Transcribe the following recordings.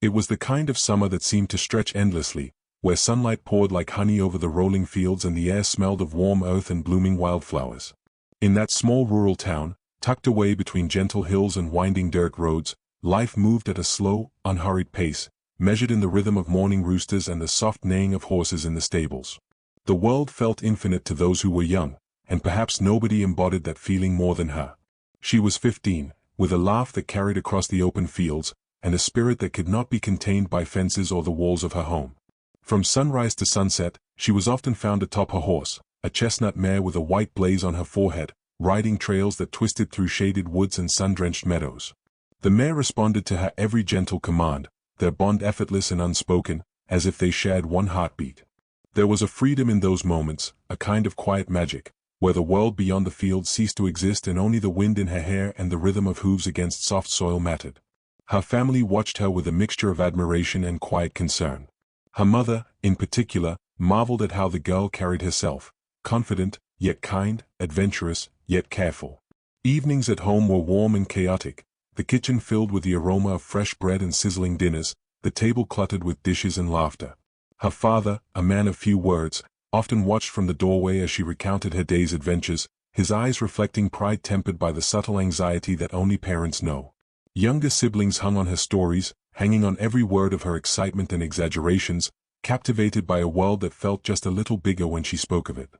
It was the kind of summer that seemed to stretch endlessly, where sunlight poured like honey over the rolling fields and the air smelled of warm earth and blooming wildflowers. In that small rural town, tucked away between gentle hills and winding dirt roads, life moved at a slow, unhurried pace, measured in the rhythm of morning roosters and the soft neighing of horses in the stables. The world felt infinite to those who were young, and perhaps nobody embodied that feeling more than her. She was 15, with a laugh that carried across the open fields, and a spirit that could not be contained by fences or the walls of her home. From sunrise to sunset, she was often found atop her horse, a chestnut mare with a white blaze on her forehead, riding trails that twisted through shaded woods and sun-drenched meadows. The mare responded to her every gentle command, their bond effortless and unspoken, as if they shared one heartbeat. There was a freedom in those moments, a kind of quiet magic, where the world beyond the field ceased to exist and only the wind in her hair and the rhythm of hooves against soft soil mattered. Her family watched her with a mixture of admiration and quiet concern. Her mother, in particular, marveled at how the girl carried herself, confident, yet kind, adventurous, yet careful. Evenings at home were warm and chaotic, the kitchen filled with the aroma of fresh bread and sizzling dinners, the table cluttered with dishes and laughter. Her father, a man of few words, often watched from the doorway as she recounted her day's adventures, his eyes reflecting pride tempered by the subtle anxiety that only parents know. Younger siblings hung on her stories, hanging on every word of her excitement and exaggerations, captivated by a world that felt just a little bigger when she spoke of it.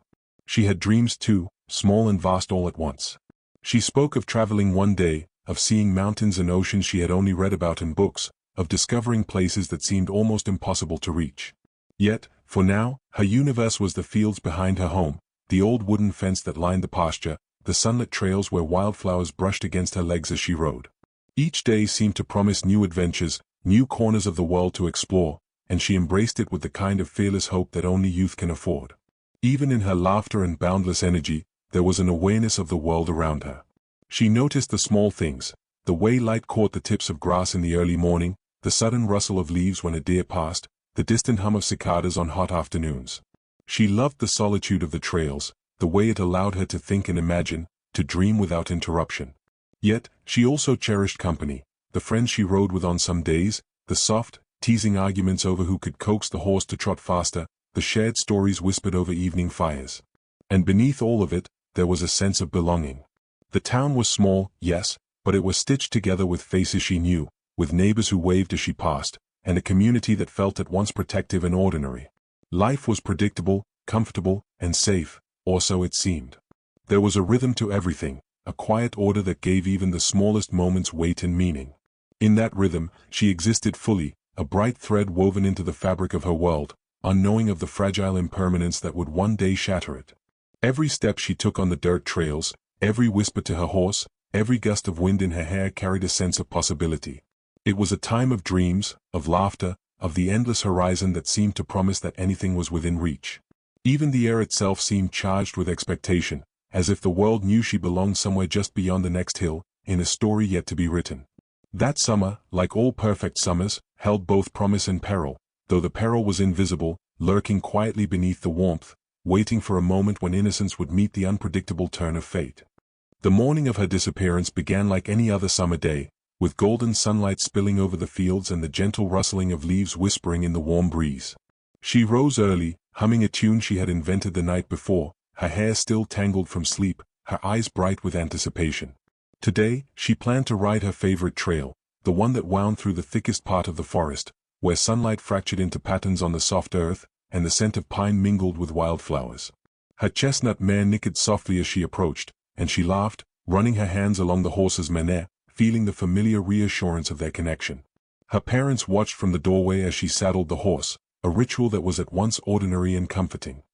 She had dreams too, small and vast all at once. She spoke of traveling one day, of seeing mountains and oceans she had only read about in books, of discovering places that seemed almost impossible to reach. Yet, for now, her universe was the fields behind her home, the old wooden fence that lined the pasture, the sunlit trails where wildflowers brushed against her legs as she rode. Each day seemed to promise new adventures, new corners of the world to explore, and she embraced it with the kind of fearless hope that only youth can afford. Even in her laughter and boundless energy, there was an awareness of the world around her. She noticed the small things, the way light caught the tips of grass in the early morning, the sudden rustle of leaves when a deer passed, the distant hum of cicadas on hot afternoons. She loved the solitude of the trails, the way it allowed her to think and imagine, to dream without interruption. Yet, she also cherished company, the friends she rode with on some days, the soft, teasing arguments over who could coax the horse to trot faster, the shared stories whispered over evening fires. And beneath all of it, there was a sense of belonging. The town was small, yes, but it was stitched together with faces she knew, with neighbors who waved as she passed, and a community that felt at once protective and ordinary. Life was predictable, comfortable, and safe, or so it seemed. There was a rhythm to everything, a quiet order that gave even the smallest moments weight and meaning. In that rhythm, she existed fully, a bright thread woven into the fabric of her world, unknowing of the fragile impermanence that would one day shatter it. Every step she took on the dirt trails, every whisper to her horse, every gust of wind in her hair carried a sense of possibility. It was a time of dreams, of laughter, of the endless horizon that seemed to promise that anything was within reach. Even the air itself seemed charged with expectation, as if the world knew she belonged somewhere just beyond the next hill, in a story yet to be written. That summer, like all perfect summers, held both promise and peril, though the peril was invisible, lurking quietly beneath the warmth, waiting for a moment when innocence would meet the unpredictable turn of fate. The morning of her disappearance began like any other summer day, with golden sunlight spilling over the fields and the gentle rustling of leaves whispering in the warm breeze. She rose early, humming a tune she had invented the night before, her hair still tangled from sleep, her eyes bright with anticipation. Today, she planned to ride her favorite trail, the one that wound through the thickest part of the forest, where sunlight fractured into patterns on the soft earth, and the scent of pine mingled with wildflowers. Her chestnut mare nickered softly as she approached, and she laughed, running her hands along the horse's menere, feeling the familiar reassurance of their connection. Her parents watched from the doorway as she saddled the horse, a ritual that was at once ordinary and comforting.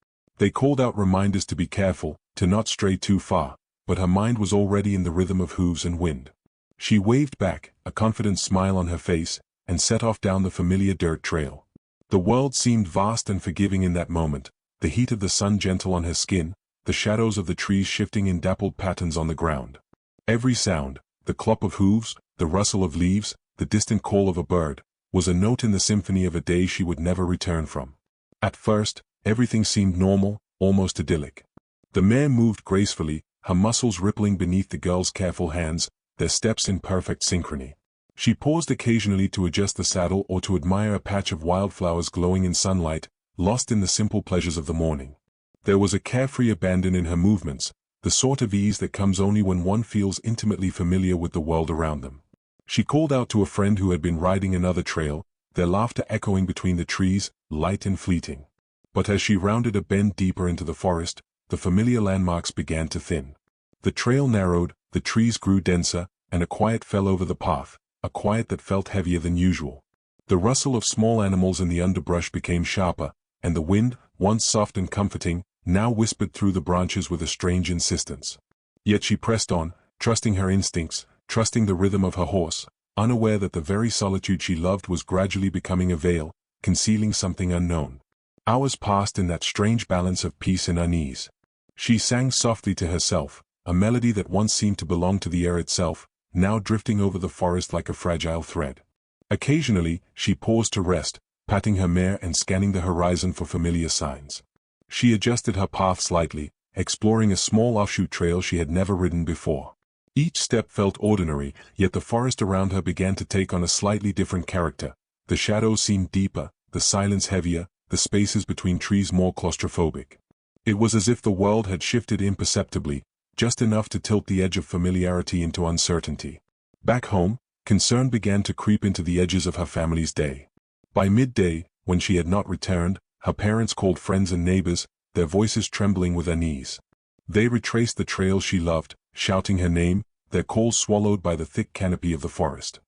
They called out reminders to be careful, to not stray too far, but her mind was already in the rhythm of hooves and wind. She waved back, a confident smile on her face, and set off down the familiar dirt trail. The world seemed vast and forgiving in that moment, the heat of the sun gentle on her skin, the shadows of the trees shifting in dappled patterns on the ground. Every sound, the clop of hooves, the rustle of leaves, the distant call of a bird, was a note in the symphony of a day she would never return from. At first, everything seemed normal, almost idyllic. The mare moved gracefully, her muscles rippling beneath the girl's careful hands, their steps in perfect synchrony. She paused occasionally to adjust the saddle or to admire a patch of wildflowers glowing in sunlight, lost in the simple pleasures of the morning. There was a carefree abandon in her movements, the sort of ease that comes only when one feels intimately familiar with the world around them. She called out to a friend who had been riding another trail, their laughter echoing between the trees, light and fleeting. But as she rounded a bend deeper into the forest, the familiar landmarks began to thin. The trail narrowed, the trees grew denser, and a quiet fell over the path, a quiet that felt heavier than usual. The rustle of small animals in the underbrush became sharper, and the wind, once soft and comforting, now whispered through the branches with a strange insistence. Yet she pressed on, trusting her instincts, trusting the rhythm of her horse, unaware that the very solitude she loved was gradually becoming a veil, concealing something unknown. Hours passed in that strange balance of peace and unease. She sang softly to herself, a melody that once seemed to belong to the air itself, now drifting over the forest like a fragile thread. Occasionally, she paused to rest, patting her mare and scanning the horizon for familiar signs. She adjusted her path slightly, exploring a small offshoot trail she had never ridden before. Each step felt ordinary, yet the forest around her began to take on a slightly different character. The shadows seemed deeper, the silence heavier, the spaces between trees more claustrophobic. It was as if the world had shifted imperceptibly, just enough to tilt the edge of familiarity into uncertainty. Back home, concern began to creep into the edges of her family's day. By midday, when she had not returned, her parents called friends and neighbors, their voices trembling with unease. They retraced the trail she loved, shouting her name, their calls swallowed by the thick canopy of the forest.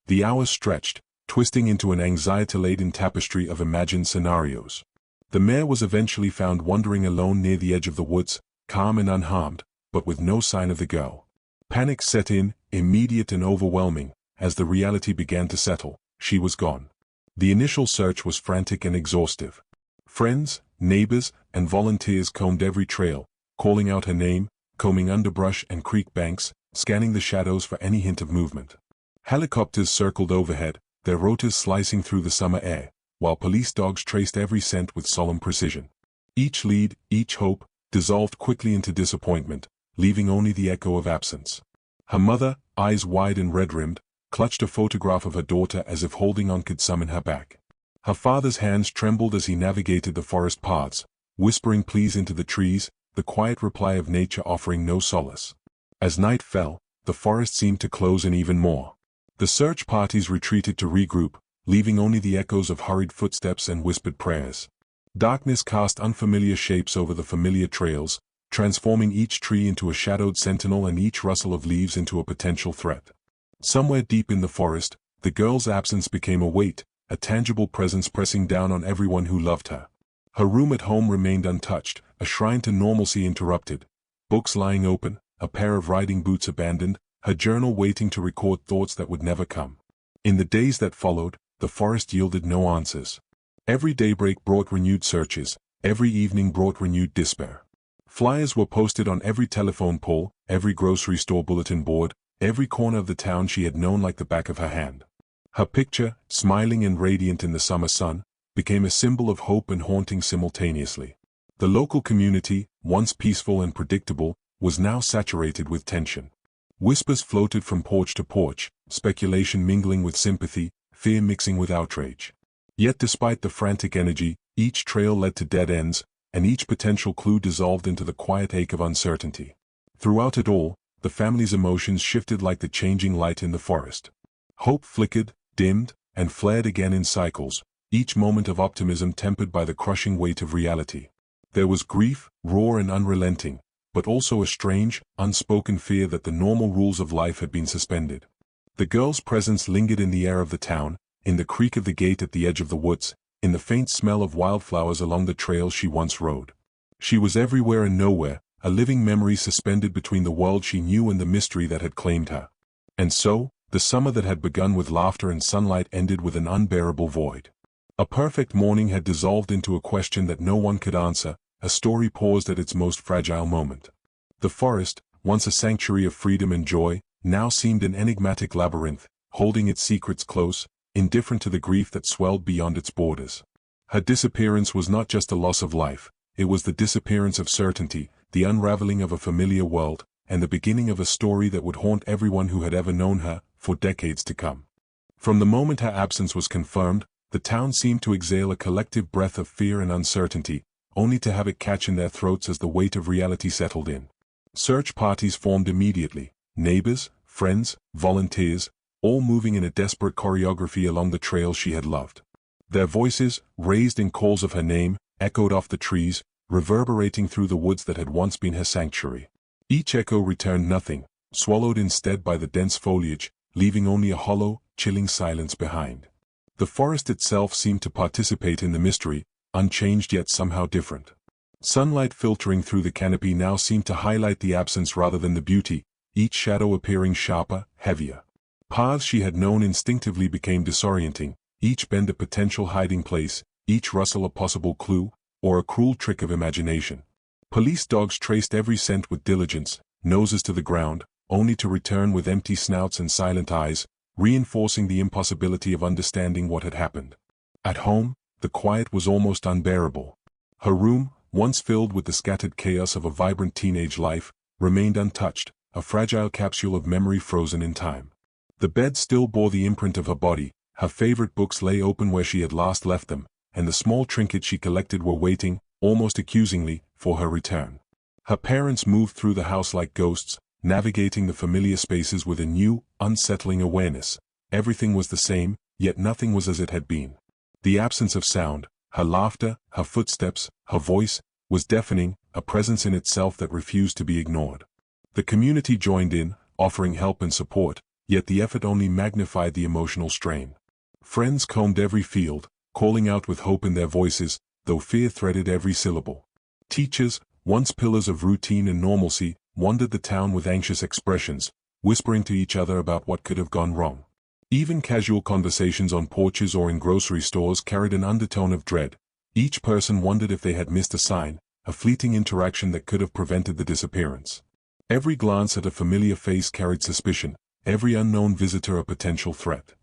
The hours stretched, twisting into an anxiety-laden tapestry of imagined scenarios. The mare was eventually found wandering alone near the edge of the woods, calm and unharmed, but with no sign of the girl. Panic set in, immediate and overwhelming, as the reality began to settle. She was gone. The initial search was frantic and exhaustive. Friends, neighbors, and volunteers combed every trail, calling out her name, combing underbrush and creek banks, scanning the shadows for any hint of movement. Helicopters circled overhead, their rotors slicing through the summer air, while police dogs traced every scent with solemn precision. Each lead, each hope, dissolved quickly into disappointment, leaving only the echo of absence. Her mother, eyes wide and red-rimmed, clutched a photograph of her daughter as if holding on could summon her back. Her father's hands trembled as he navigated the forest paths, whispering pleas into the trees, the quiet reply of nature offering no solace. As night fell, the forest seemed to close in even more. The search parties retreated to regroup, leaving only the echoes of hurried footsteps and whispered prayers. Darkness cast unfamiliar shapes over the familiar trails, transforming each tree into a shadowed sentinel and each rustle of leaves into a potential threat. Somewhere deep in the forest, the girl's absence became a weight, a tangible presence pressing down on everyone who loved her. Her room at home remained untouched, a shrine to normalcy interrupted, books lying open, a pair of riding boots abandoned, her journal waiting to record thoughts that would never come. In the days that followed, the forest yielded no answers. Every daybreak brought renewed searches, every evening brought renewed despair. Flyers were posted on every telephone pole, every grocery store bulletin board, every corner of the town she had known like the back of her hand. Her picture, smiling and radiant in the summer sun, became a symbol of hope and haunting simultaneously. The local community, once peaceful and predictable, was now saturated with tension. Whispers floated from porch to porch, speculation mingling with sympathy, fear mixing with outrage. Yet despite the frantic energy, each trail led to dead ends, and each potential clue dissolved into the quiet ache of uncertainty. Throughout it all, the family's emotions shifted like the changing light in the forest. Hope flickered, dimmed, and flared again in cycles, each moment of optimism tempered by the crushing weight of reality. There was grief, raw and unrelenting, but also a strange, unspoken fear that the normal rules of life had been suspended. The girl's presence lingered in the air of the town, in the creak of the gate at the edge of the woods, in the faint smell of wildflowers along the trail she once rode. She was everywhere and nowhere, a living memory suspended between the world she knew and the mystery that had claimed her. And so, the summer that had begun with laughter and sunlight ended with an unbearable void. A perfect morning had dissolved into a question that no one could answer, a story paused at its most fragile moment. The forest, once a sanctuary of freedom and joy, now seemed an enigmatic labyrinth, holding its secrets close, indifferent to the grief that swelled beyond its borders. Her disappearance was not just a loss of life, it was the disappearance of certainty, the unraveling of a familiar world, and the beginning of a story that would haunt everyone who had ever known her, for decades to come. From the moment her absence was confirmed, the town seemed to exhale a collective breath of fear and uncertainty, only to have it catch in their throats as the weight of reality settled in. Search parties formed immediately, neighbors, friends, volunteers, all moving in a desperate choreography along the trail she had loved. Their voices, raised in calls of her name, echoed off the trees, reverberating through the woods that had once been her sanctuary. Each echo returned nothing, swallowed instead by the dense foliage, leaving only a hollow, chilling silence behind. The forest itself seemed to participate in the mystery, unchanged yet somehow different. Sunlight filtering through the canopy now seemed to highlight the absence rather than the beauty, each shadow appearing sharper, heavier. Paths she had known instinctively became disorienting, each bend a potential hiding place, each rustle a possible clue, or a cruel trick of imagination. Police dogs traced every scent with diligence, noses to the ground, only to return with empty snouts and silent eyes, reinforcing the impossibility of understanding what had happened. At home, the quiet was almost unbearable. Her room, once filled with the scattered chaos of a vibrant teenage life, remained untouched, a fragile capsule of memory frozen in time. The bed still bore the imprint of her body, her favorite books lay open where she had last left them, and the small trinkets she collected were waiting, almost accusingly, for her return. Her parents moved through the house like ghosts, navigating the familiar spaces with a new, unsettling awareness. Everything was the same, yet nothing was as it had been. The absence of sound, her laughter, her footsteps, her voice, was deafening, a presence in itself that refused to be ignored. The community joined in, offering help and support, yet the effort only magnified the emotional strain. Friends combed every field, calling out with hope in their voices, though fear threaded every syllable. Teachers, once pillars of routine and normalcy, wandered the town with anxious expressions, whispering to each other about what could have gone wrong. Even casual conversations on porches or in grocery stores carried an undertone of dread. Each person wondered if they had missed a sign, a fleeting interaction that could have prevented the disappearance. Every glance at a familiar face carried suspicion, every unknown visitor a potential threat.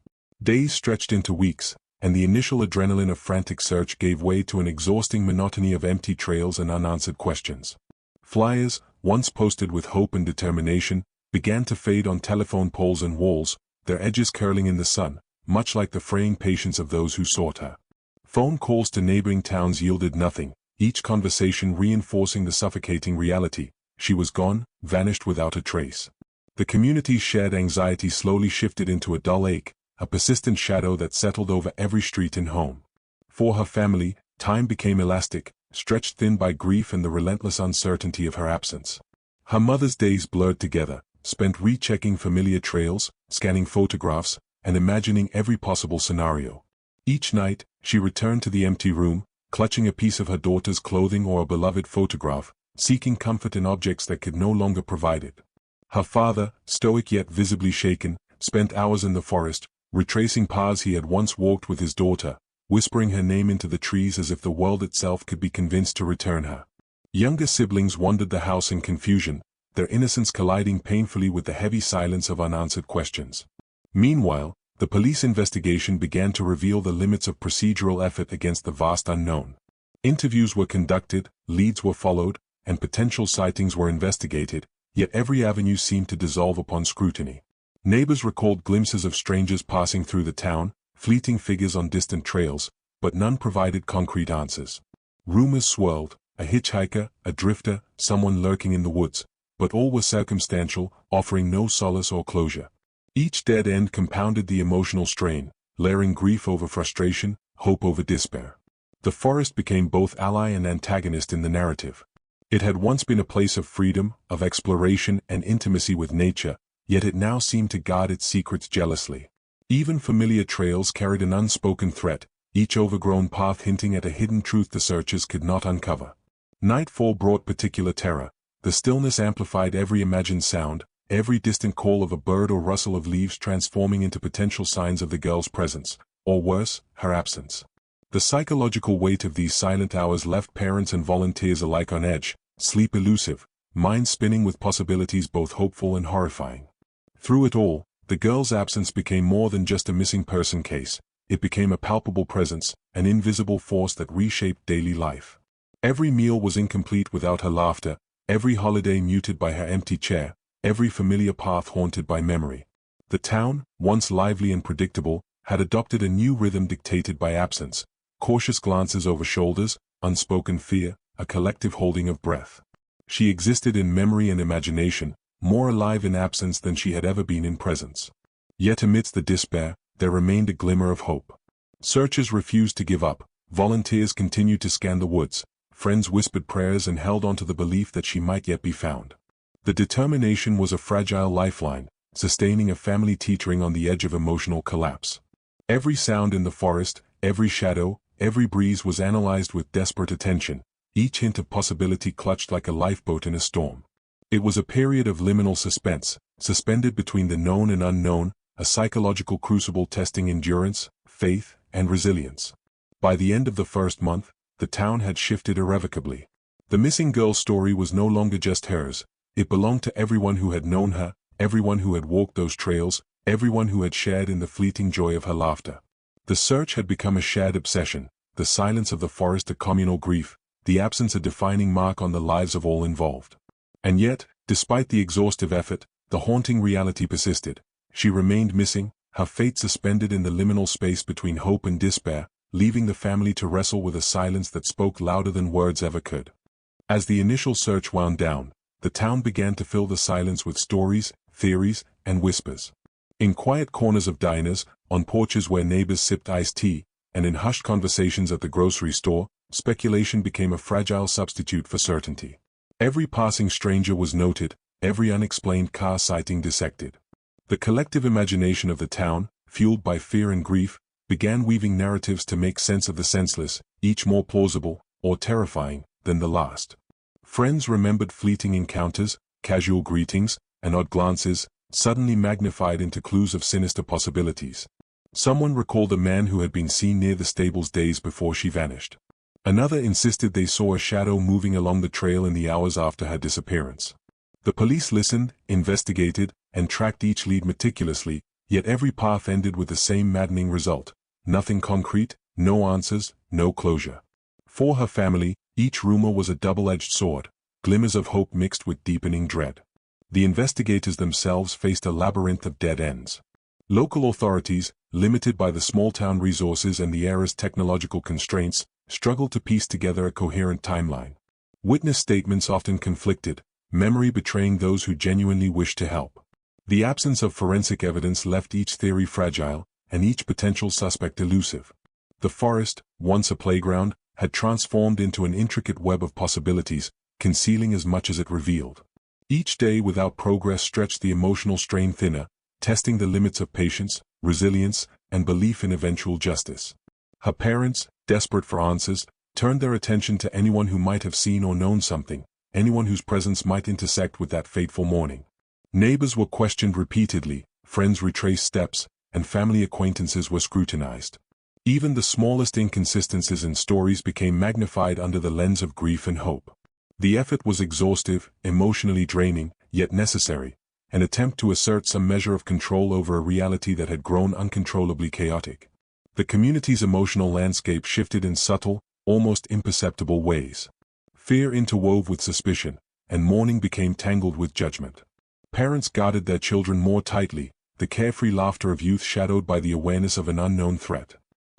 Days stretched into weeks, and the initial adrenaline of frantic search gave way to an exhausting monotony of empty trails and unanswered questions. Flyers, once posted with hope and determination, began to fade on telephone poles and walls, their edges curling in the sun, much like the fraying patience of those who sought her. Phone calls to neighboring towns yielded nothing, each conversation reinforcing the suffocating reality: she was gone, vanished without a trace. The community's shared anxiety slowly shifted into a dull ache, a persistent shadow that settled over every street and home. For her family, time became elastic, stretched thin by grief and the relentless uncertainty of her absence. Her mother's days blurred together, spent rechecking familiar trails, scanning photographs, and imagining every possible scenario. Each night, she returned to the empty room, clutching a piece of her daughter's clothing or a beloved photograph, seeking comfort in objects that could no longer provide it. Her father, stoic yet visibly shaken, spent hours in the forest, retracing paths he had once walked with his daughter, whispering her name into the trees as if the world itself could be convinced to return her. Younger siblings wandered the house in confusion, their innocence colliding painfully with the heavy silence of unanswered questions. Meanwhile, the police investigation began to reveal the limits of procedural effort against the vast unknown. Interviews were conducted, leads were followed, and potential sightings were investigated, yet every avenue seemed to dissolve upon scrutiny. Neighbors recalled glimpses of strangers passing through the town, fleeting figures on distant trails, but none provided concrete answers. Rumors swirled, a hitchhiker, a drifter, someone lurking in the woods, but all were circumstantial, offering no solace or closure. Each dead end compounded the emotional strain, layering grief over frustration, hope over despair. The forest became both ally and antagonist in the narrative. It had once been a place of freedom, of exploration and intimacy with nature, yet it now seemed to guard its secrets jealously. Even familiar trails carried an unspoken threat, each overgrown path hinting at a hidden truth the searchers could not uncover. Nightfall brought particular terror. The stillness amplified every imagined sound, every distant call of a bird or rustle of leaves transforming into potential signs of the girl's presence, or worse, her absence. The psychological weight of these silent hours left parents and volunteers alike on edge, sleep elusive, minds spinning with possibilities both hopeful and horrifying. Through it all, the girl's absence became more than just a missing person case. It became a palpable presence, an invisible force that reshaped daily life. Every meal was incomplete without her laughter, every holiday muted by her empty chair, every familiar path haunted by memory. The town, once lively and predictable, had adopted a new rhythm dictated by absence, cautious glances over shoulders, unspoken fear, a collective holding of breath. She existed in memory and imagination, more alive in absence than she had ever been in presence. Yet amidst the despair, there remained a glimmer of hope. Searchers refused to give up, volunteers continued to scan the woods, friends whispered prayers and held on to the belief that she might yet be found. The determination was a fragile lifeline, sustaining a family teetering on the edge of emotional collapse. Every sound in the forest, every shadow, every breeze was analyzed with desperate attention, each hint of possibility clutched like a lifeboat in a storm. It was a period of liminal suspense, suspended between the known and unknown, a psychological crucible testing endurance, faith, and resilience. By the end of the first month, the town had shifted irrevocably. The missing girl's story was no longer just hers, it belonged to everyone who had known her, everyone who had walked those trails, everyone who had shared in the fleeting joy of her laughter. The search had become a shared obsession, the silence of the forest a communal grief, the absence a defining mark on the lives of all involved. And yet, despite the exhaustive effort, the haunting reality persisted. She remained missing, her fate suspended in the liminal space between hope and despair, leaving the family to wrestle with a silence that spoke louder than words ever could. As the initial search wound down, the town began to fill the silence with stories, theories, and whispers. In quiet corners of diners, on porches where neighbors sipped iced tea, and in hushed conversations at the grocery store, speculation became a fragile substitute for certainty. Every passing stranger was noted, every unexplained car sighting dissected. The collective imagination of the town, fueled by fear and grief, began weaving narratives to make sense of the senseless, each more plausible, or terrifying, than the last. Friends remembered fleeting encounters, casual greetings, and odd glances, suddenly magnified into clues of sinister possibilities. Someone recalled a man who had been seen near the stables days before she vanished. Another insisted they saw a shadow moving along the trail in the hours after her disappearance. The police listened, investigated, and tracked each lead meticulously, yet every path ended with the same maddening result: nothing concrete, no answers, no closure. For her family, each rumor was a double-edged sword, glimmers of hope mixed with deepening dread. The investigators themselves faced a labyrinth of dead ends. Local authorities, limited by the small-town resources and the era's technological constraints, struggled to piece together a coherent timeline. Witness statements often conflicted, memory betraying those who genuinely wished to help. The absence of forensic evidence left each theory fragile, and each potential suspect elusive. The forest, once a playground, had transformed into an intricate web of possibilities, concealing as much as it revealed. Each day without progress stretched the emotional strain thinner, testing the limits of patience, resilience, and belief in eventual justice. Her parents, desperate for answers, turned their attention to anyone who might have seen or known something, anyone whose presence might intersect with that fateful morning. Neighbors were questioned repeatedly, friends retraced steps, and family acquaintances were scrutinized. Even the smallest inconsistencies in stories became magnified under the lens of grief and hope. The effort was exhaustive, emotionally draining, yet necessary, an attempt to assert some measure of control over a reality that had grown uncontrollably chaotic. The community's emotional landscape shifted in subtle, almost imperceptible ways. Fear interwove with suspicion, and mourning became tangled with judgment. Parents guarded their children more tightly, the carefree laughter of youth shadowed by the awareness of an unknown threat.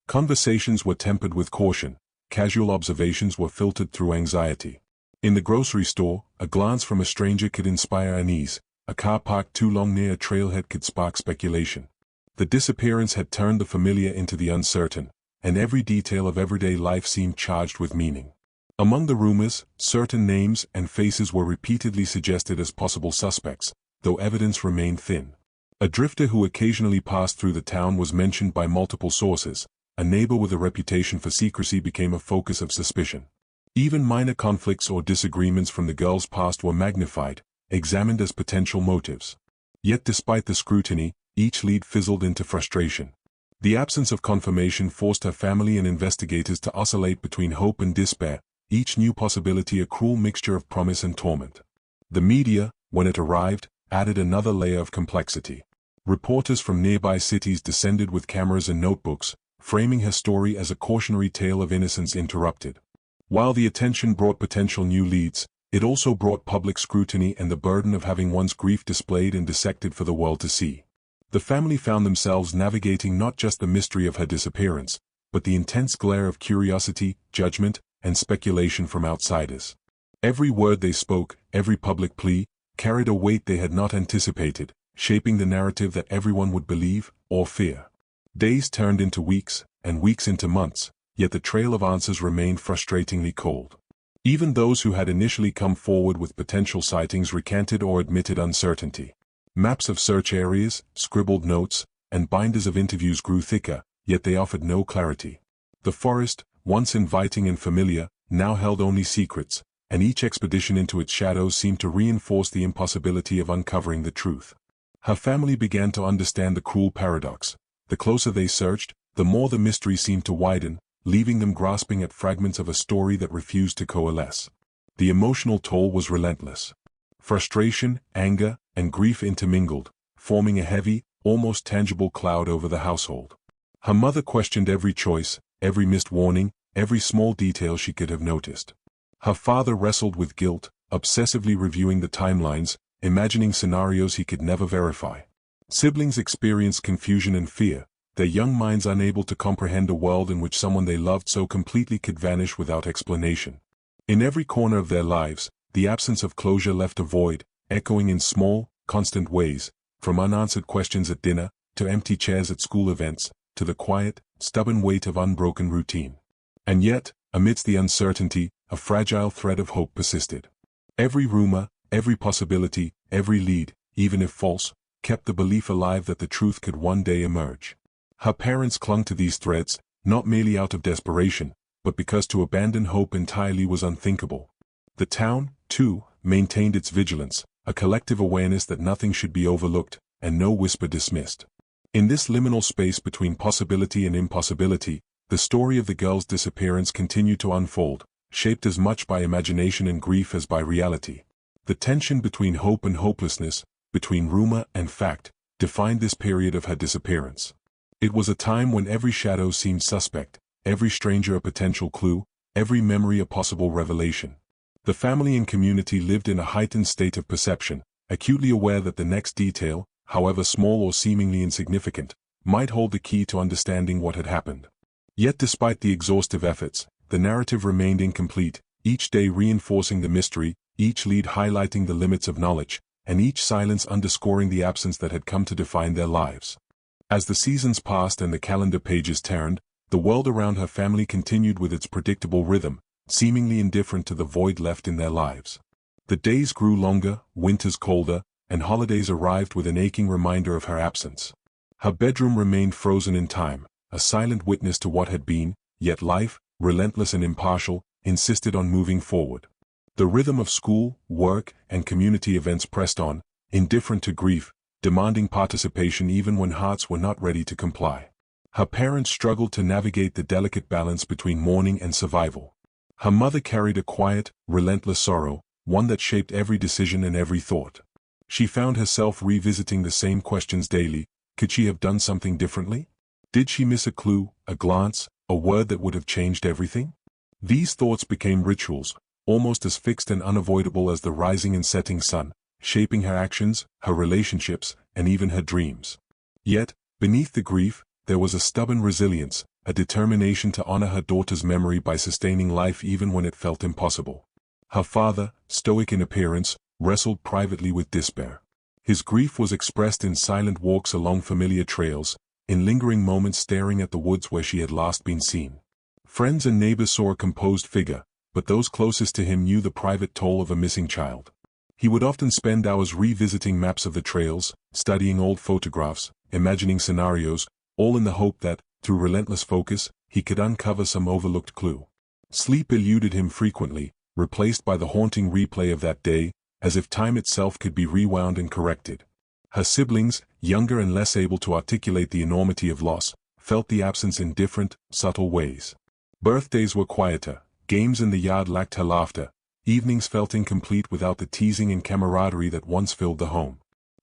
Conversations were tempered with caution, casual observations were filtered through anxiety. In the grocery store, a glance from a stranger could inspire unease, a car parked too long near a trailhead could spark speculation. The disappearance had turned the familiar into the uncertain, and every detail of everyday life seemed charged with meaning. Among the rumors, certain names and faces were repeatedly suggested as possible suspects, though evidence remained thin. A drifter who occasionally passed through the town was mentioned by multiple sources. A neighbor with a reputation for secrecy became a focus of suspicion. Even minor conflicts or disagreements from the girl's past were magnified, examined as potential motives. Yet despite the scrutiny, each lead fizzled into frustration. The absence of confirmation forced her family and investigators to oscillate between hope and despair, each new possibility a cruel mixture of promise and torment. The media, when it arrived, added another layer of complexity. Reporters from nearby cities descended with cameras and notebooks, framing her story as a cautionary tale of innocence interrupted. While the attention brought potential new leads, it also brought public scrutiny and the burden of having one's grief displayed and dissected for the world to see. The family found themselves navigating not just the mystery of her disappearance, but the intense glare of curiosity, judgment, and speculation from outsiders. Every word they spoke, every public plea, carried a weight they had not anticipated, shaping the narrative that everyone would believe or fear. Days turned into weeks, and weeks into months, yet the trail of answers remained frustratingly cold. Even those who had initially come forward with potential sightings recanted or admitted uncertainty. Maps of search areas, scribbled notes, and binders of interviews grew thicker, yet they offered no clarity. The forest, once inviting and familiar, now held only secrets, and each expedition into its shadows seemed to reinforce the impossibility of uncovering the truth. Her family began to understand the cruel paradox. The closer they searched, the more the mystery seemed to widen, leaving them grasping at fragments of a story that refused to coalesce. The emotional toll was relentless. Frustration, anger, and grief intermingled, forming a heavy, almost tangible cloud over the household. Her mother questioned every choice, every missed warning, every small detail she could have noticed. Her father wrestled with guilt, obsessively reviewing the timelines, imagining scenarios he could never verify. Siblings experienced confusion and fear, their young minds unable to comprehend a world in which someone they loved so completely could vanish without explanation. In every corner of their lives, the absence of closure left a void, echoing in small, constant ways, from unanswered questions at dinner, to empty chairs at school events, to the quiet, stubborn weight of unbroken routine. And yet, amidst the uncertainty, a fragile thread of hope persisted. Every rumor, every possibility, every lead, even if false, kept the belief alive that the truth could one day emerge. Her parents clung to these threads, not merely out of desperation, but because to abandon hope entirely was unthinkable. The town, too, maintained its vigilance, a collective awareness that nothing should be overlooked, and no whisper dismissed. In this liminal space between possibility and impossibility, the story of the girl's disappearance continued to unfold, shaped as much by imagination and grief as by reality. The tension between hope and hopelessness, between rumor and fact, defined this period of her disappearance. It was a time when every shadow seemed suspect, every stranger a potential clue, every memory a possible revelation. The family and community lived in a heightened state of perception, acutely aware that the next detail, however small or seemingly insignificant, might hold the key to understanding what had happened. Yet despite the exhaustive efforts, the narrative remained incomplete, each day reinforcing the mystery, each lead highlighting the limits of knowledge, and each silence underscoring the absence that had come to define their lives. As the seasons passed and the calendar pages turned, the world around her family continued with its predictable rhythm, seemingly indifferent to the void left in their lives. The days grew longer, winters colder, and holidays arrived with an aching reminder of her absence. Her bedroom remained frozen in time, a silent witness to what had been, yet life, relentless and impartial, insisted on moving forward. The rhythm of school, work, and community events pressed on, indifferent to grief, demanding participation even when hearts were not ready to comply. Her parents struggled to navigate the delicate balance between mourning and survival. Her mother carried a quiet, relentless sorrow, one that shaped every decision and every thought. She found herself revisiting the same questions daily. Could she have done something differently? Did she miss a clue, a glance, a word that would have changed everything? These thoughts became rituals, almost as fixed and unavoidable as the rising and setting sun, shaping her actions, her relationships, and even her dreams. Yet, beneath the grief, there was a stubborn resilience, a determination to honor her daughter's memory by sustaining life even when it felt impossible. Her father, stoic in appearance, wrestled privately with despair. His grief was expressed in silent walks along familiar trails, in lingering moments staring at the woods where she had last been seen. Friends and neighbors saw a composed figure, but those closest to him knew the private toll of a missing child. He would often spend hours revisiting maps of the trails, studying old photographs, imagining scenarios, all in the hope that, through relentless focus, he could uncover some overlooked clue. Sleep eluded him frequently, replaced by the haunting replay of that day, as if time itself could be rewound and corrected. Her siblings, younger and less able to articulate the enormity of loss, felt the absence in different, subtle ways. Birthdays were quieter, games in the yard lacked her laughter, evenings felt incomplete without the teasing and camaraderie that once filled the home.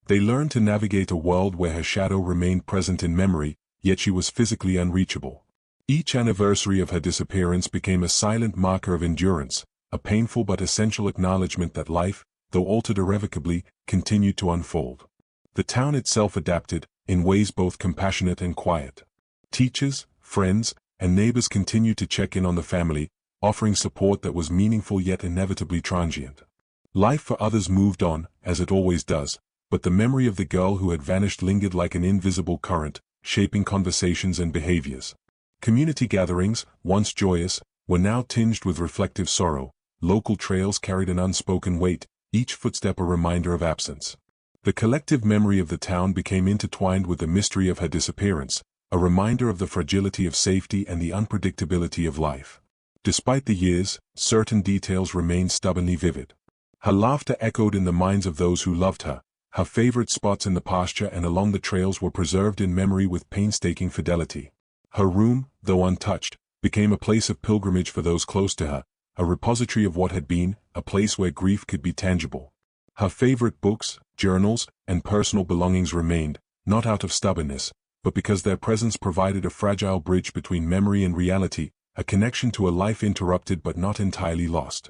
They learned to navigate a world where her shadow remained present in memory, yet she was physically unreachable. Each anniversary of her disappearance became a silent marker of endurance, a painful but essential acknowledgement that life, though altered irrevocably, continued to unfold. The town itself adapted, in ways both compassionate and quiet. Teachers, friends, and neighbors continued to check in on the family, offering support that was meaningful yet inevitably transient. Life for others moved on, as it always does, but the memory of the girl who had vanished lingered like an invisible current, shaping conversations and behaviors. Community gatherings, once joyous, were now tinged with reflective sorrow. Local trails carried an unspoken weight, each footstep a reminder of absence. The collective memory of the town became intertwined with the mystery of her disappearance, a reminder of the fragility of safety and the unpredictability of life. Despite the years, certain details remained stubbornly vivid. Her laughter echoed in the minds of those who loved her. Her favorite spots in the pasture and along the trails were preserved in memory with painstaking fidelity. Her room, though untouched, became a place of pilgrimage for those close to her, a repository of what had been, a place where grief could be tangible. Her favorite books, journals, and personal belongings remained, not out of stubbornness, but because their presence provided a fragile bridge between memory and reality, a connection to a life interrupted but not entirely lost.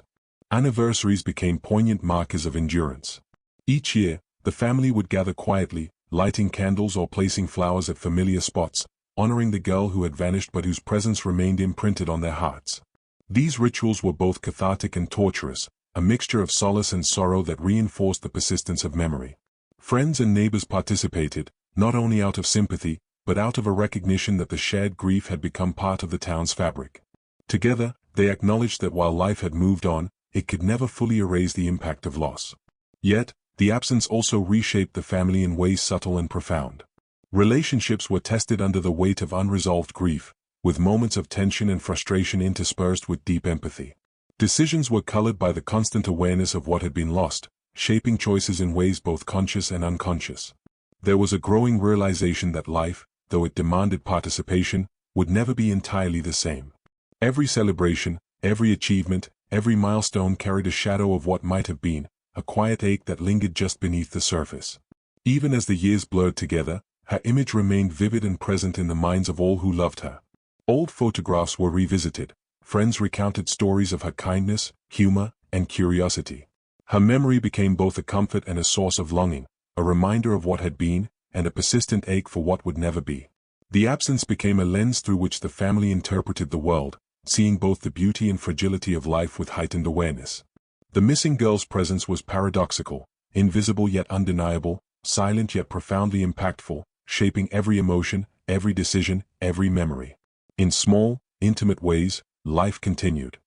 Anniversaries became poignant markers of endurance. Each year, the family would gather quietly, lighting candles or placing flowers at familiar spots, honoring the girl who had vanished but whose presence remained imprinted on their hearts. These rituals were both cathartic and torturous, a mixture of solace and sorrow that reinforced the persistence of memory. Friends and neighbors participated, not only out of sympathy, but out of a recognition that the shared grief had become part of the town's fabric. Together, they acknowledged that while life had moved on, it could never fully erase the impact of loss. Yet, the absence also reshaped the family in ways subtle and profound. Relationships were tested under the weight of unresolved grief, with moments of tension and frustration interspersed with deep empathy. Decisions were colored by the constant awareness of what had been lost, shaping choices in ways both conscious and unconscious. There was a growing realization that life, though it demanded participation, would never be entirely the same. Every celebration, every achievement, every milestone carried a shadow of what might have been, a quiet ache that lingered just beneath the surface. Even as the years blurred together, her image remained vivid and present in the minds of all who loved her. Old photographs were revisited, friends recounted stories of her kindness, humor, and curiosity. Her memory became both a comfort and a source of longing, a reminder of what had been, and a persistent ache for what would never be. The absence became a lens through which the family interpreted the world, seeing both the beauty and fragility of life with heightened awareness. The missing girl's presence was paradoxical, invisible yet undeniable, silent yet profoundly impactful, shaping every emotion, every decision, every memory. In small, intimate ways, life continued.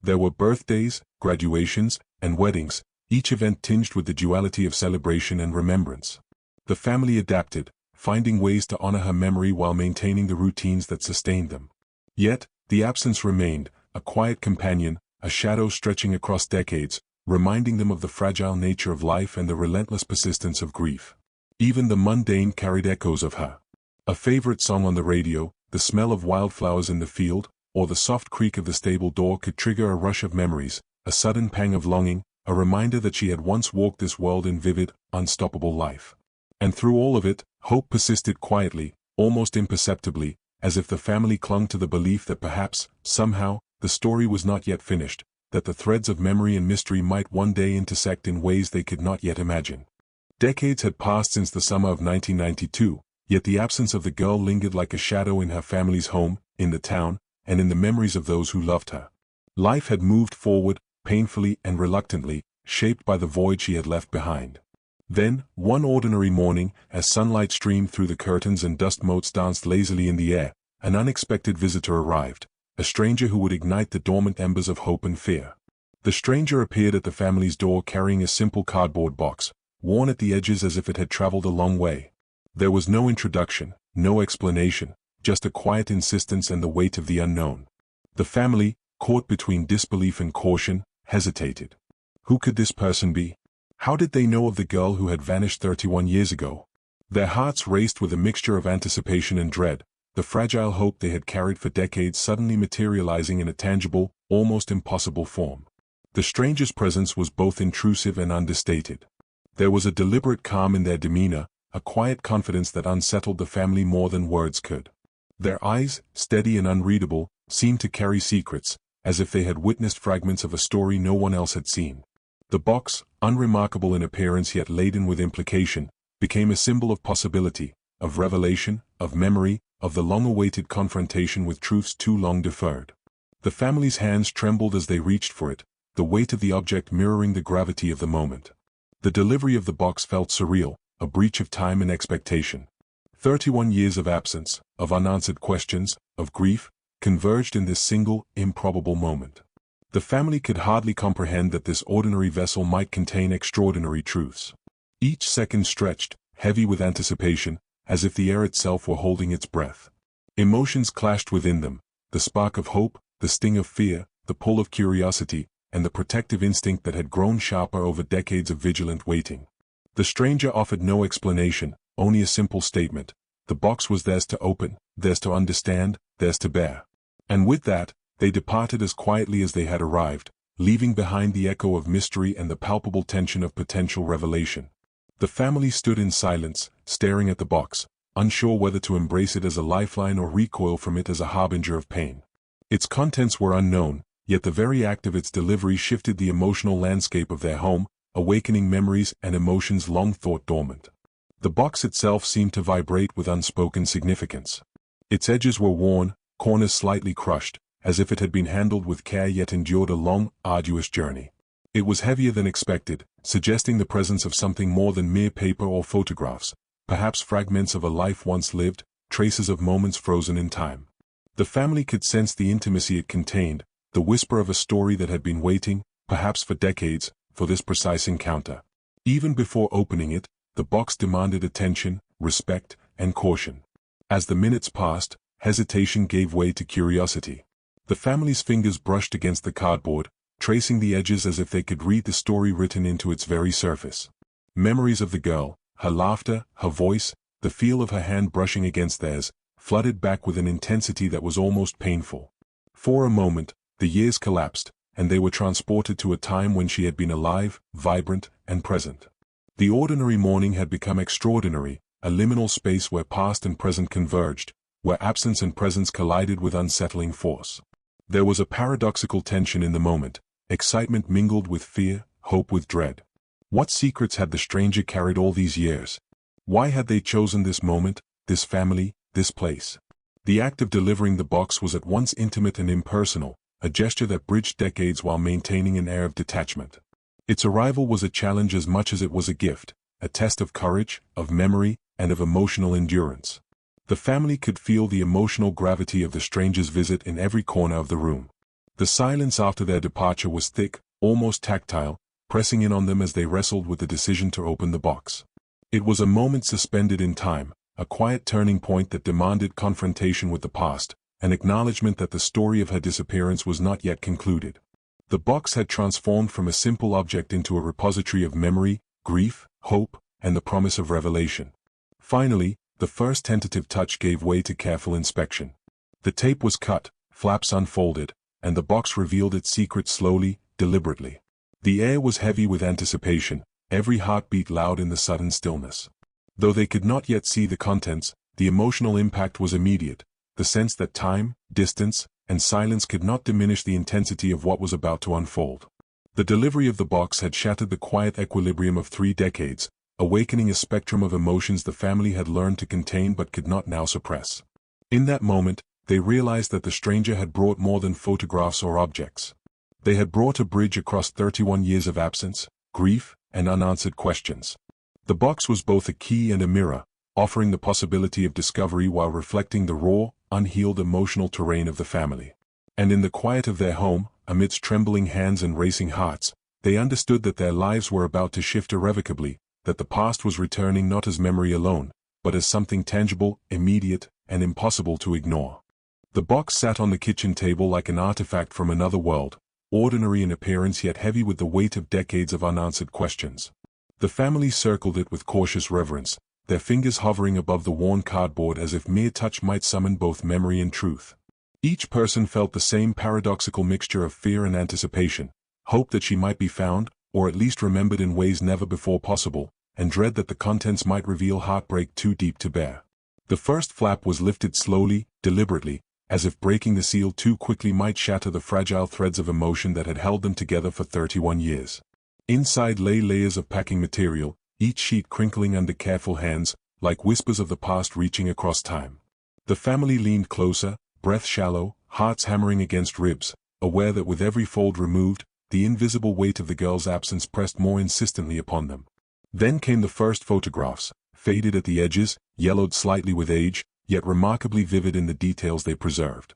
There were birthdays, graduations, and weddings, each event tinged with the duality of celebration and remembrance. The family adapted, finding ways to honor her memory while maintaining the routines that sustained them. Yet, the absence remained, a quiet companion, a shadow stretching across decades, reminding them of the fragile nature of life and the relentless persistence of grief. Even the mundane carried echoes of her. A favorite song on the radio, the smell of wildflowers in the field, or the soft creak of the stable door could trigger a rush of memories, a sudden pang of longing, a reminder that she had once walked this world in vivid, unstoppable life. And through all of it, hope persisted quietly, almost imperceptibly, as if the family clung to the belief that perhaps, somehow, the story was not yet finished, that the threads of memory and mystery might one day intersect in ways they could not yet imagine. Decades had passed since the summer of 1992, yet the absence of the girl lingered like a shadow in her family's home, in the town, and in the memories of those who loved her. Life had moved forward, painfully and reluctantly, shaped by the void she had left behind. Then, one ordinary morning, as sunlight streamed through the curtains and dust motes danced lazily in the air, an unexpected visitor arrived, a stranger who would ignite the dormant embers of hope and fear. The stranger appeared at the family's door carrying a simple cardboard box, worn at the edges as if it had traveled a long way. There was no introduction, no explanation, just a quiet insistence and the weight of the unknown. The family, caught between disbelief and caution, hesitated. Who could this person be? How did they know of the girl who had vanished 31 years ago? Their hearts raced with a mixture of anticipation and dread, the fragile hope they had carried for decades suddenly materializing in a tangible, almost impossible form. The stranger's presence was both intrusive and understated. There was a deliberate calm in their demeanor, a quiet confidence that unsettled the family more than words could. Their eyes, steady and unreadable, seemed to carry secrets, as if they had witnessed fragments of a story no one else had seen. The box, unremarkable in appearance yet laden with implication, became a symbol of possibility, of revelation, of memory, of the long-awaited confrontation with truths too long deferred. The family's hands trembled as they reached for it, the weight of the object mirroring the gravity of the moment. The delivery of the box felt surreal, a breach of time and expectation. 31 years of absence, of unanswered questions, of grief, converged in this single, improbable moment. The family could hardly comprehend that this ordinary vessel might contain extraordinary truths. Each second stretched, heavy with anticipation, as if the air itself were holding its breath. Emotions clashed within them, the spark of hope, the sting of fear, the pull of curiosity, and the protective instinct that had grown sharper over decades of vigilant waiting. The stranger offered no explanation, only a simple statement. The box was theirs to open, theirs to understand, theirs to bear. And with that, they departed as quietly as they had arrived, leaving behind the echo of mystery and the palpable tension of potential revelation. The family stood in silence, staring at the box, unsure whether to embrace it as a lifeline or recoil from it as a harbinger of pain. Its contents were unknown, yet the very act of its delivery shifted the emotional landscape of their home, awakening memories and emotions long thought dormant. The box itself seemed to vibrate with unspoken significance. Its edges were worn, corners slightly crushed, as if it had been handled with care yet endured a long, arduous journey. It was heavier than expected, suggesting the presence of something more than mere paper or photographs, perhaps fragments of a life once lived, traces of moments frozen in time. The family could sense the intimacy it contained, the whisper of a story that had been waiting, perhaps for decades, for this precise encounter. Even before opening it, the box demanded attention, respect, and caution. As the minutes passed, hesitation gave way to curiosity. The family's fingers brushed against the cardboard, tracing the edges as if they could read the story written into its very surface. Memories of the girl, her laughter, her voice, the feel of her hand brushing against theirs, flooded back with an intensity that was almost painful. For a moment, the years collapsed, and they were transported to a time when she had been alive, vibrant, and present. The ordinary morning had become extraordinary, a liminal space where past and present converged, where absence and presence collided with unsettling force. There was a paradoxical tension in the moment, excitement mingled with fear, hope with dread. What secrets had the stranger carried all these years? Why had they chosen this moment, this family, this place? The act of delivering the box was at once intimate and impersonal, a gesture that bridged decades while maintaining an air of detachment. Its arrival was a challenge as much as it was a gift, a test of courage, of memory, and of emotional endurance. The family could feel the emotional gravity of the stranger's visit in every corner of the room. The silence after their departure was thick, almost tactile, pressing in on them as they wrestled with the decision to open the box. It was a moment suspended in time, a quiet turning point that demanded confrontation with the past, an acknowledgement that the story of her disappearance was not yet concluded. The box had transformed from a simple object into a repository of memory, grief, hope, and the promise of revelation. Finally, the first tentative touch gave way to careful inspection. The tape was cut, flaps unfolded, and the box revealed its secret slowly, deliberately. The air was heavy with anticipation, every heartbeat loud in the sudden stillness. Though they could not yet see the contents, the emotional impact was immediate, the sense that time, distance, and silence could not diminish the intensity of what was about to unfold. The delivery of the box had shattered the quiet equilibrium of 3 decades, awakening a spectrum of emotions the family had learned to contain but could not now suppress. In that moment, they realized that the stranger had brought more than photographs or objects. They had brought a bridge across 31 years of absence, grief, and unanswered questions. The box was both a key and a mirror, offering the possibility of discovery while reflecting the raw, unhealed emotional terrain of the family. And in the quiet of their home, amidst trembling hands and racing hearts, they understood that their lives were about to shift irrevocably, that the past was returning not as memory alone, but as something tangible, immediate, and impossible to ignore. The box sat on the kitchen table like an artifact from another world, ordinary in appearance yet heavy with the weight of decades of unanswered questions. The family circled it with cautious reverence, their fingers hovering above the worn cardboard as if mere touch might summon both memory and truth. Each person felt the same paradoxical mixture of fear and anticipation, hope that she might be found, or at least remembered in ways never before possible, and dread that the contents might reveal heartbreak too deep to bear. The first flap was lifted slowly, deliberately, as if breaking the seal too quickly might shatter the fragile threads of emotion that had held them together for 31 years. Inside lay layers of packing material, each sheet crinkling under careful hands, like whispers of the past reaching across time. The family leaned closer, breath shallow, hearts hammering against ribs, aware that with every fold removed, the invisible weight of the girl's absence pressed more insistently upon them. Then came the first photographs, faded at the edges, yellowed slightly with age, yet remarkably vivid in the details they preserved.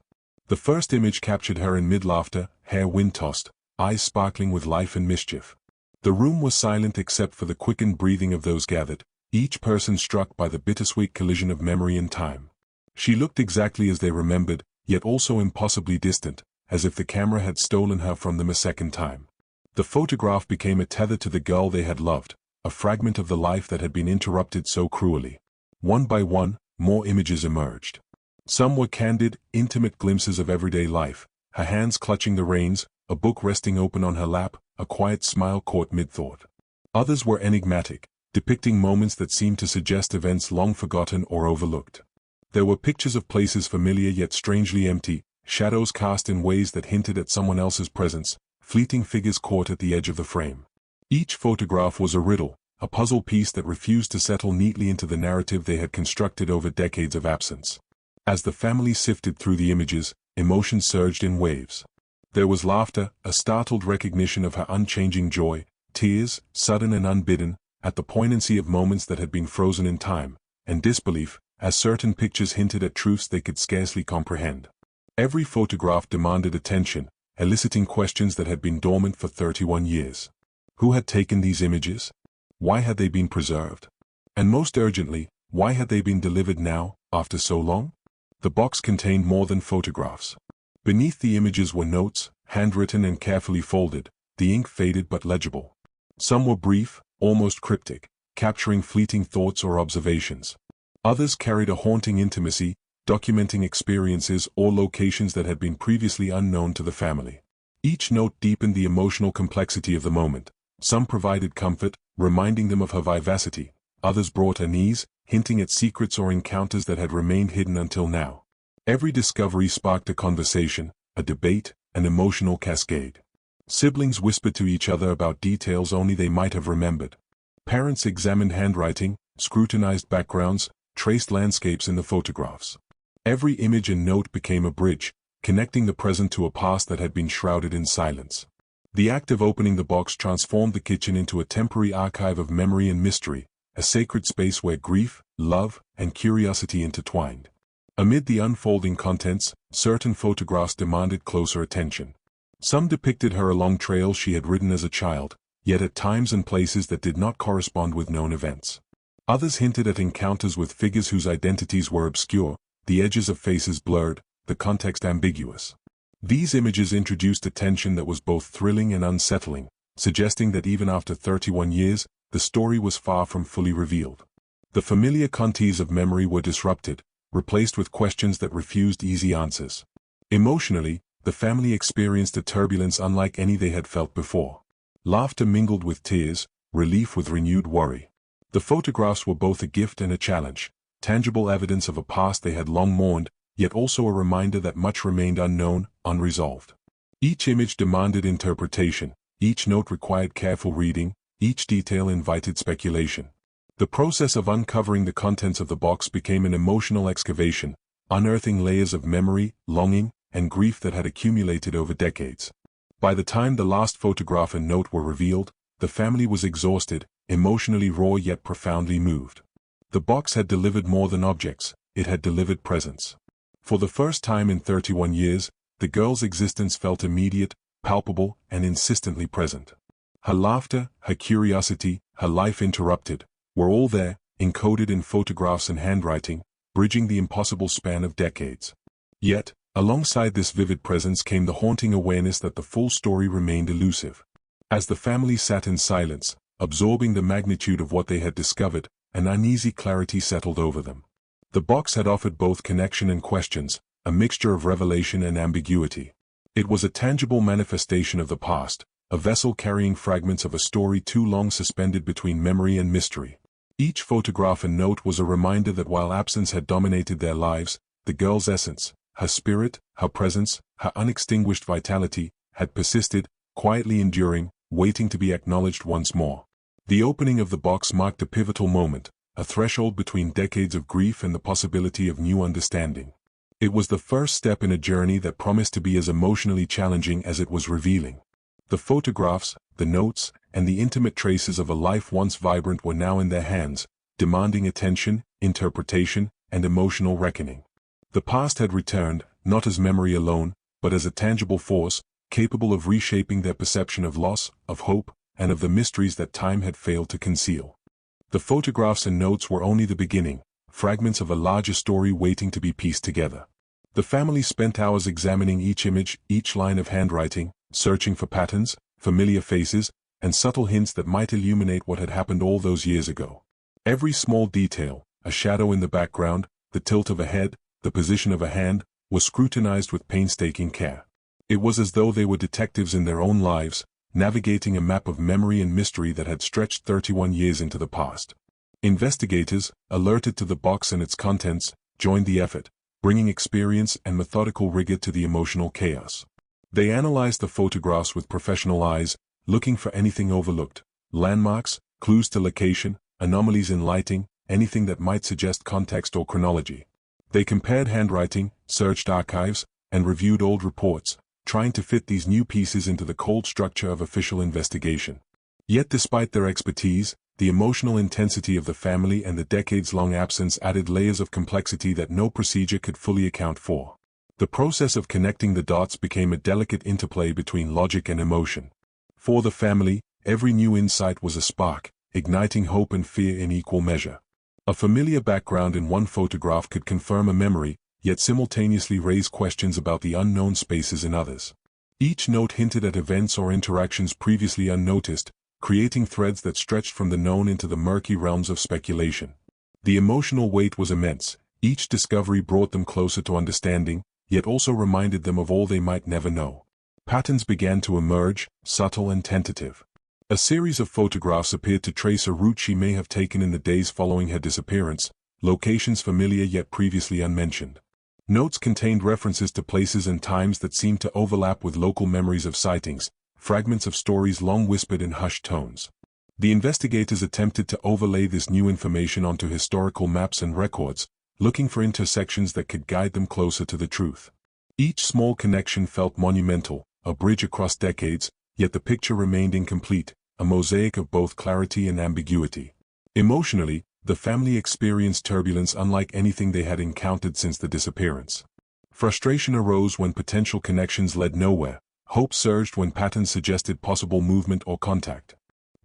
The first image captured her in mid-laughter, hair wind-tossed, eyes sparkling with life and mischief. The room was silent except for the quickened breathing of those gathered, each person struck by the bittersweet collision of memory and time. She looked exactly as they remembered, yet also impossibly distant, as if the camera had stolen her from them a second time. The photograph became a tether to the girl they had loved, a fragment of the life that had been interrupted so cruelly. One by one, more images emerged. Some were candid, intimate glimpses of everyday life, her hands clutching the reins, a book resting open on her lap, a quiet smile caught mid-thought. Others were enigmatic, depicting moments that seemed to suggest events long forgotten or overlooked. There were pictures of places familiar yet strangely empty, shadows cast in ways that hinted at someone else's presence, fleeting figures caught at the edge of the frame. Each photograph was a riddle, a puzzle piece that refused to settle neatly into the narrative they had constructed over decades of absence. As the family sifted through the images, emotion surged in waves. There was laughter, a startled recognition of her unchanging joy, tears, sudden and unbidden, at the poignancy of moments that had been frozen in time, and disbelief, as certain pictures hinted at truths they could scarcely comprehend. Every photograph demanded attention, eliciting questions that had been dormant for 31 years. Who had taken these images? Why had they been preserved? And most urgently, why had they been delivered now, after so long? The box contained more than photographs. Beneath the images were notes, handwritten and carefully folded, the ink faded but legible. Some were brief, almost cryptic, capturing fleeting thoughts or observations. Others carried a haunting intimacy, documenting experiences or locations that had been previously unknown to the family. Each note deepened the emotional complexity of the moment. Some provided comfort, reminding them of her vivacity. Others brought unease, hinting at secrets or encounters that had remained hidden until now. Every discovery sparked a conversation, a debate, an emotional cascade. Siblings whispered to each other about details only they might have remembered. Parents examined handwriting, scrutinized backgrounds, traced landscapes in the photographs. Every image and note became a bridge, connecting the present to a past that had been shrouded in silence. The act of opening the box transformed the kitchen into a temporary archive of memory and mystery, a sacred space where grief, love, and curiosity intertwined. Amid the unfolding contents, certain photographs demanded closer attention. Some depicted her along trails she had ridden as a child, yet at times and places that did not correspond with known events. Others hinted at encounters with figures whose identities were obscure, the edges of faces blurred, the context ambiguous. These images introduced a tension that was both thrilling and unsettling, suggesting that even after 31 years, the story was far from fully revealed. The familiar contours of memory were disrupted, replaced with questions that refused easy answers. Emotionally, the family experienced a turbulence unlike any they had felt before. Laughter mingled with tears, relief with renewed worry. The photographs were both a gift and a challenge, tangible evidence of a past they had long mourned, yet also a reminder that much remained unknown, unresolved. Each image demanded interpretation, each note required careful reading, each detail invited speculation. The process of uncovering the contents of the box became an emotional excavation, unearthing layers of memory, longing, and grief that had accumulated over decades. By the time the last photograph and note were revealed, the family was exhausted, emotionally raw yet profoundly moved. The box had delivered more than objects, it had delivered presence. For the first time in 31 years, the girl's existence felt immediate, palpable, and insistently present. Her laughter, her curiosity, her life interrupted, were all there, encoded in photographs and handwriting, bridging the impossible span of decades. Yet, alongside this vivid presence came the haunting awareness that the full story remained elusive. As the family sat in silence, absorbing the magnitude of what they had discovered, an uneasy clarity settled over them. The box had offered both connection and questions, a mixture of revelation and ambiguity. It was a tangible manifestation of the past, a vessel carrying fragments of a story too long suspended between memory and mystery. Each photograph and note was a reminder that while absence had dominated their lives, the girl's essence, her spirit, her presence, her unextinguished vitality, had persisted, quietly enduring, waiting to be acknowledged once more. The opening of the box marked a pivotal moment, a threshold between decades of grief and the possibility of new understanding. It was the first step in a journey that promised to be as emotionally challenging as it was revealing. The photographs, the notes, and the intimate traces of a life once vibrant were now in their hands, demanding attention, interpretation, and emotional reckoning. The past had returned, not as memory alone, but as a tangible force, capable of reshaping their perception of loss, of hope, and of the mysteries that time had failed to conceal. The photographs and notes were only the beginning, fragments of a larger story waiting to be pieced together. The family spent hours examining each image, each line of handwriting, searching for patterns, familiar faces, and subtle hints that might illuminate what had happened all those years ago. Every small detail, a shadow in the background, the tilt of a head, the position of a hand, was scrutinized with painstaking care. It was as though they were detectives in their own lives, navigating a map of memory and mystery that had stretched 31 years into the past. Investigators, alerted to the box and its contents, joined the effort, bringing experience and methodical rigor to the emotional chaos. They analyzed the photographs with professional eyes, looking for anything overlooked, landmarks, clues to location, anomalies in lighting, anything that might suggest context or chronology. They compared handwriting, searched archives, and reviewed old reports, trying to fit these new pieces into the cold structure of official investigation. Yet despite their expertise, the emotional intensity of the family and the decades-long absence added layers of complexity that no procedure could fully account for. The process of connecting the dots became a delicate interplay between logic and emotion. For the family, every new insight was a spark, igniting hope and fear in equal measure. A familiar background in one photograph could confirm a memory, yet simultaneously raise questions about the unknown spaces in others. Each note hinted at events or interactions previously unnoticed, creating threads that stretched from the known into the murky realms of speculation. The emotional weight was immense. Each discovery brought them closer to understanding, yet also reminded them of all they might never know. Patterns began to emerge, subtle and tentative. A series of photographs appeared to trace a route she may have taken in the days following her disappearance, locations familiar yet previously unmentioned. Notes contained references to places and times that seemed to overlap with local memories of sightings, fragments of stories long whispered in hushed tones. The investigators attempted to overlay this new information onto historical maps and records, looking for intersections that could guide them closer to the truth. Each small connection felt monumental, a bridge across decades, yet the picture remained incomplete, a mosaic of both clarity and ambiguity. Emotionally, the family experienced turbulence unlike anything they had encountered since the disappearance. Frustration arose when potential connections led nowhere. Hope surged when patterns suggested possible movement or contact.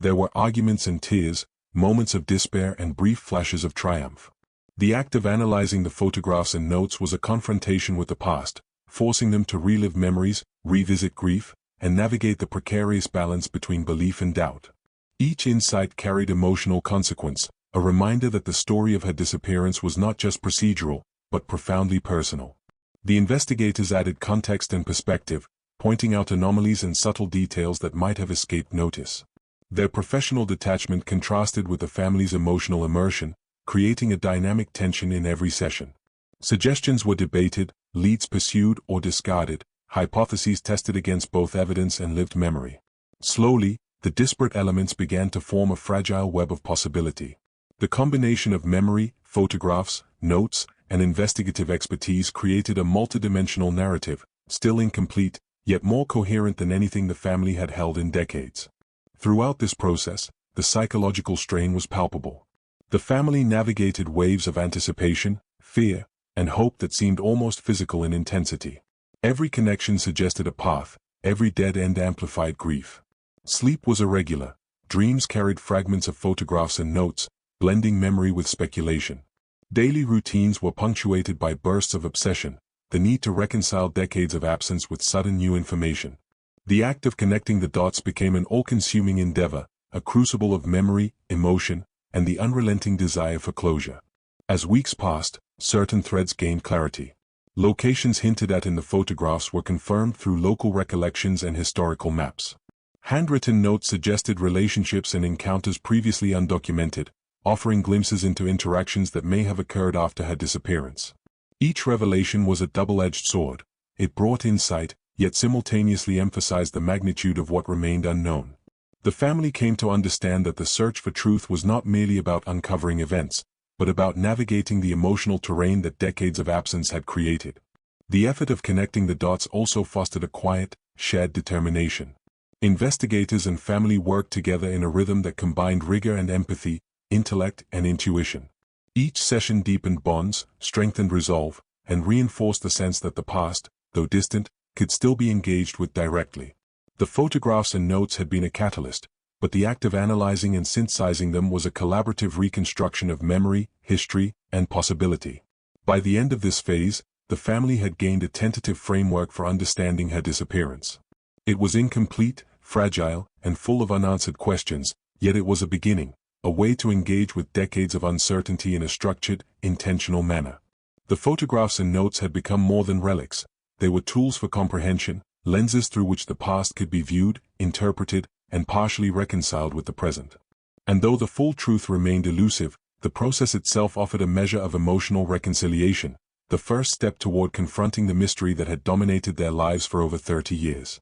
There were arguments and tears, moments of despair and brief flashes of triumph. The act of analyzing the photographs and notes was a confrontation with the past, forcing them to relive memories, revisit grief, and navigate the precarious balance between belief and doubt. Each insight carried emotional consequence, a reminder that the story of her disappearance was not just procedural, but profoundly personal. The investigators added context and perspective, pointing out anomalies and subtle details that might have escaped notice. Their professional detachment contrasted with the family's emotional immersion, creating a dynamic tension in every session. Suggestions were debated, leads pursued or discarded, hypotheses tested against both evidence and lived memory. Slowly, the disparate elements began to form a fragile web of possibility. The combination of memory, photographs, notes, and investigative expertise created a multidimensional narrative, still incomplete, yet more coherent than anything the family had held in decades. Throughout this process, the psychological strain was palpable. The family navigated waves of anticipation, fear, and hope that seemed almost physical in intensity. Every connection suggested a path, every dead end amplified grief. Sleep was irregular. Dreams carried fragments of photographs and notes, blending memory with speculation. Daily routines were punctuated by bursts of obsession, the need to reconcile decades of absence with sudden new information. The act of connecting the dots became an all-consuming endeavor, a crucible of memory, emotion, and the unrelenting desire for closure. As weeks passed, certain threads gained clarity. Locations hinted at in the photographs were confirmed through local recollections and historical maps. Handwritten notes suggested relationships and encounters previously undocumented, offering glimpses into interactions that may have occurred after her disappearance. Each revelation was a double-edged sword. It brought insight, yet simultaneously emphasized the magnitude of what remained unknown. The family came to understand that the search for truth was not merely about uncovering events, but about navigating the emotional terrain that decades of absence had created. The effort of connecting the dots also fostered a quiet, shared determination. Investigators and family worked together in a rhythm that combined rigor and empathy, intellect and intuition. Each session deepened bonds, strengthened resolve, and reinforced the sense that the past, though distant, could still be engaged with directly. The photographs and notes had been a catalyst, but the act of analyzing and synthesizing them was a collaborative reconstruction of memory, history, and possibility. By the end of this phase, the family had gained a tentative framework for understanding her disappearance. It was incomplete, fragile, and full of unanswered questions, yet it was a beginning, a way to engage with decades of uncertainty in a structured, intentional manner. The photographs and notes had become more than relics. They were tools for comprehension, lenses through which the past could be viewed, interpreted, and partially reconciled with the present. And though the full truth remained elusive, the process itself offered a measure of emotional reconciliation, the first step toward confronting the mystery that had dominated their lives for over 30 years.